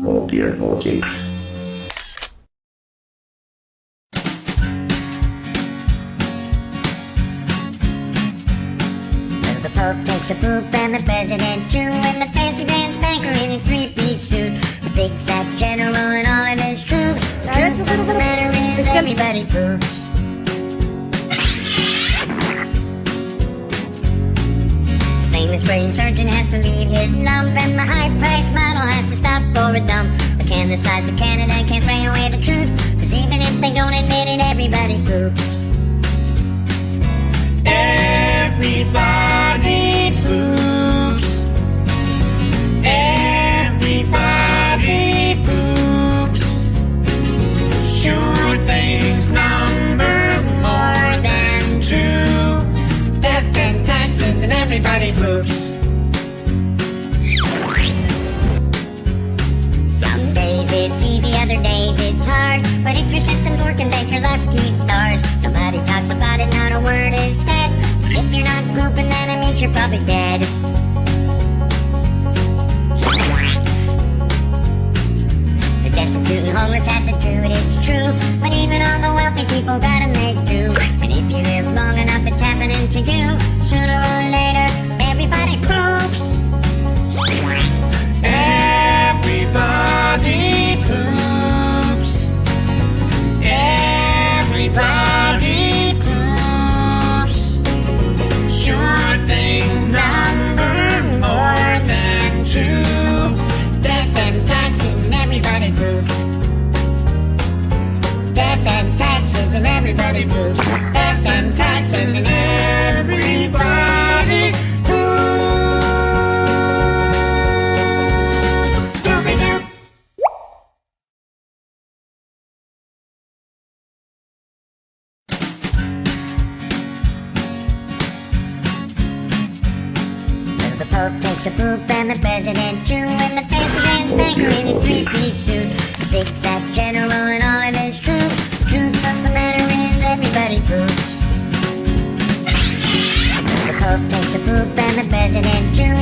Oh dear, oh dear. The Pope takes a poop and the President too, and the fancy pants banker in his three-piece suit, the big fat general and all of his troops. The truth of the matter is everybody poops. The famous brain surgeon has to leave his lump, and the high-priced model has to stop for a dump. But can the sides of Canada can't spray away the truth, 'cause even if they don't admit it, everybody poops. Everybody poops. Everybody poops. Sure things number more than two. Death and taxes and everybody poops. Some days it's easy, other days it's hard, but if your system's working, thank your lucky stars. Nobody talks about it, not a word is said. But if you're not pooping, then it means you're probably dead. The destitute and homeless have to do it, it's true, but even all the wealthy people gotta make do. And if you live long enough, it's happening to you. Sooner or later, everybody poops. Everybody poops. Everybody poops. Sure things number more than two. Death and taxes and everybody poops. Death and taxes and everybody poops. Death and taxes and everybody poops. Doobie-doo. The Pope takes a poop and the President too, and the fancy pants banker in his three-piece suit, the big fat general and all of his troops. The truth of the matter is everybody poops. The Pope takes a poop and the President too.